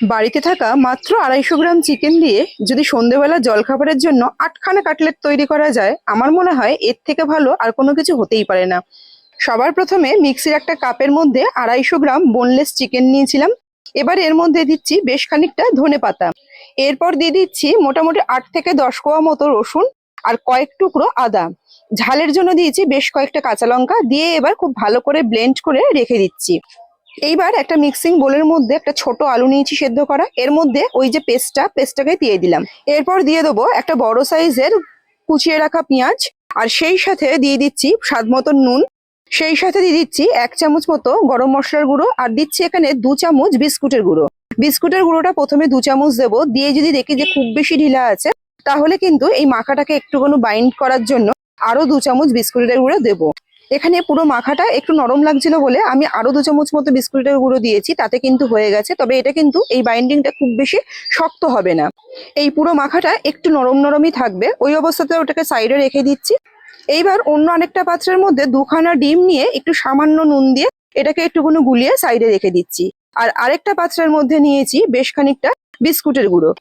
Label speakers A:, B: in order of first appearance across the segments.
A: বাড়িতে থাকা মাত্র 250 গ্রাম চিকেন দিয়ে যদি সন্ধেবেলা জলখাবারের জন্য 8খানা কাটলেট তৈরি করা যায়, আমার মনে হয় এর থেকে ভালো আর কোনো কিছু হতেই পারে না। সবার প্রথমে মিক্সির একটা কাপের মধ্যে 250 গ্রাম বোনলেস চিকেন নিয়েছিলাম। এবার এর মধ্যে দিচ্ছি বেশ খানিকটা ধনেপাতা। এরপর দিয়ে দিচ্ছি মোটামুটি 8 থেকে 10 কোয়া মতো রসুন আর কয়েক টুকরো আদা। ঝালের জন্য দিয়েছি বেশ কয়েকটা কাঁচা লঙ্কা দিয়ে এবার খুব ভালো করে ব্লেন্ড করে রেখে দিচ্ছি। এইবার একটা মিক্সিং বোলের মধ্যে একটা ছোট আলু নিয়েছি সেদ্ধ করা, এর মধ্যে ওই যে পেস্টটাকে দিয়ে দিলাম। এরপর দিয়ে দেবো একটা বড় সাইজের কুচিয়ে রাখা পেঁয়াজ, আর সেই সাথে দিয়ে দিচ্ছি স্বাদ মতো নুন, সেই সাথে দিয়ে দিচ্ছি 1 চামচ মতো গরম মশলার গুঁড়ো, আর দিচ্ছি এখানে 2 চামচ বিস্কুটের গুঁড়ো। বিস্কুটের গুঁড়োটা প্রথমে 2 চামচ দেবো, দিয়ে যদি দেখি যে খুব বেশি ঢিলা আছে তাহলে কিন্তু এই মাখাটাকে একটুখানি বাইন্ড করার জন্য আরো 2 চামচ বিস্কুটের গুঁড়ো দেবো। এখানে পুরো মাখাটা একটু নরম লাগছিল বলে আমি আরো 2 চামচ মতো বিস্কুটের গুঁড়ো দিয়েছি, তাতে কিন্তু হয়ে গেছে। তবে এটা কিন্তু এই বাইন্ডিংটা খুব বেশি শক্ত হবে না, এই পুরো মাখাটা একটু নরম নরমই থাকবে। ওই অবস্থাতে ওটাকে সাইডে রেখে দিচ্ছি। এইবার অন্য আরেকটা পাত্রের মধ্যে 2খানা ডিম নিয়ে একটু সামান্য নুন দিয়ে এটাকে একটুখানি গুলিয়ে সাইডে রেখে দিচ্ছি। আর আরেকটা পাত্রের মধ্যে নিয়েছি বেশ খানিকটা বিস্কুটের গুঁড়ো।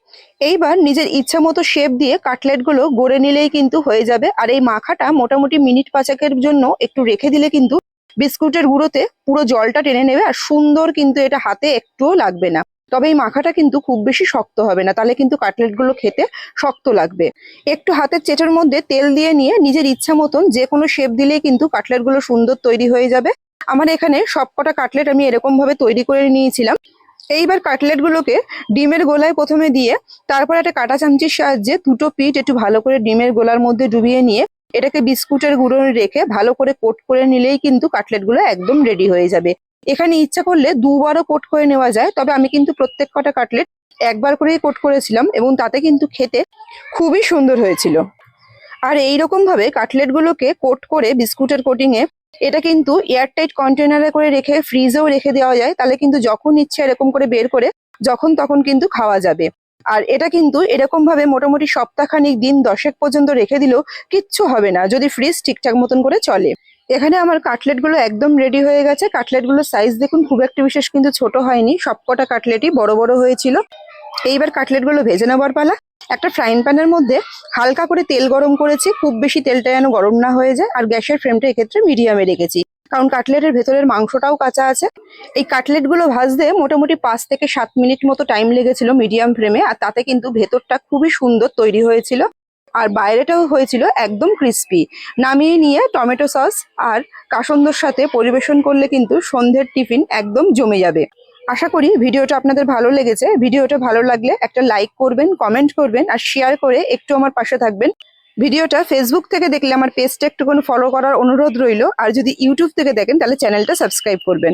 A: এইবার নিজের ইচ্ছা মতো শেপ দিয়ে কাটলেট গুলো গড়ে নিলেই কিন্তু হয়ে যাবে। আর এই মাখাটা মোটামুটি মিনিট 5 জন্য একটু রেখে দিলে কিন্তু বিস্কুটের গুঁড়োতে পুরো জলটা টেনে নেবে, আর সুন্দর কিন্তু এটা হাতে একটুও লাগবে না। তবে এই মাখাটা কিন্তু খুব বেশি শক্ত হবে না, তাহলে কিন্তু কাটলেট গুলো খেতে শক্ত লাগবে। একটু হাতের চেটোর মধ্যে তেল দিয়ে নিয়ে নিজের ইচ্ছা মতন যে কোনো শেপ দিলেই কিন্তু কাটলেট গুলো সুন্দর তৈরি হয়ে যাবে। আমার এখানে সবকটা কাটলেট আমি এরকম ভাবে তৈরি করে নিয়েছিলাম। এইবার কাটলেট গুলোকে ডিমের গোলায় প্রথমে দিয়ে তারপর একটা কাঁটা চামচির সাহায্যে দুটো পিঠ একটু ভালো করে ডিমের গোলার মধ্যে ডুবিয়ে নিয়ে এটাকে বিস্কুটের গুঁড়ো রেখে ভালো করে কোট করে নিলেই কিন্তু কাটলেট গুলো একদম রেডি হয়ে যাবে। এখানে ইচ্ছা করলে 2বারও কোট করে নেওয়া যায়, তবে আমি কিন্তু প্রত্যেক কটা কাটলেট একবার করেই কোট করেছিলাম এবং তাতে কিন্তু খেতে খুবই সুন্দর হয়েছিল। আর এইরকম ভাবে কাটলেট গুলোকে কোট করে বিস্কুটের কোটিং এ এটা কিন্তু এয়ারটাইট কন্টেনারে করে রেখে ফ্রিজেও রেখে দেওয়া যায়, তাহলে কিন্তু যখন ইচ্ছে এরকম করে বের করে যখন তখন কিন্তু খাওয়া যাবে। আর এটা কিন্তু এরকম ভাবে মোটামুটি সপ্তাহখানিক দিন 10 পর্যন্ত রেখে দিলেও কিচ্ছু হবে না, যদি ফ্রিজ ঠিকঠাক মতন করে চলে। এখানে আমার কাটলেট গুলো একদম রেডি হয়ে গেছে। কাটলেট গুলোর সাইজ দেখুন, খুব একটা বিশেষ কিন্তু ছোট হয়নি, সবকটা কাটলেটই বড় বড় হয়েছিল। এইবার কাটলেট গুলো ভেজে নেবার পালা। একটা ফ্রাইং প্যানের মধ্যে হালকা করে তেল গরম করেছি, খুব বেশি তেলটা যেন গরম না হয়ে যায়। আর গ্যাসের ফ্লেমটা এক্ষেত্রে মিডিয়ামে রেখেছি, কারণ কাটলেটের ভেতরের মাংসটাও কাঁচা আছে। এই কাটলেট গুলো ভাজতে মোটামুটি 5 থেকে 7 মিনিট মতো টাইম লেগেছিল মিডিয়াম ফ্লেমে, আর তাতে কিন্তু ভেতরটা খুবই সুন্দর তৈরি হয়েছিল আর বাইরেটাও হয়েছিল একদম ক্রিস্পি। নামিয়ে নিয়ে টমেটো সস আর কাসুন্দির সাথে পরিবেশন করলে কিন্তু সন্ধ্যের টিফিন একদম জমে যাবে। আশা করি ভিডিওটা আপনাদের ভালো লেগেছে। ভিডিওটা ভালো লাগলে একটা লাইক করবেন, কমেন্ট করবেন আর শেয়ার করে একটু আমার পাশে থাকবেন। ভিডিওটা ফেসবুক থেকে দেখলে আমার পেজটা একটুখানি ফলো করার অনুরোধ রইল, আর যদি ইউটিউব থেকে দেখেন তাহলে চ্যানেলটা সাবস্ক্রাইব করবেন।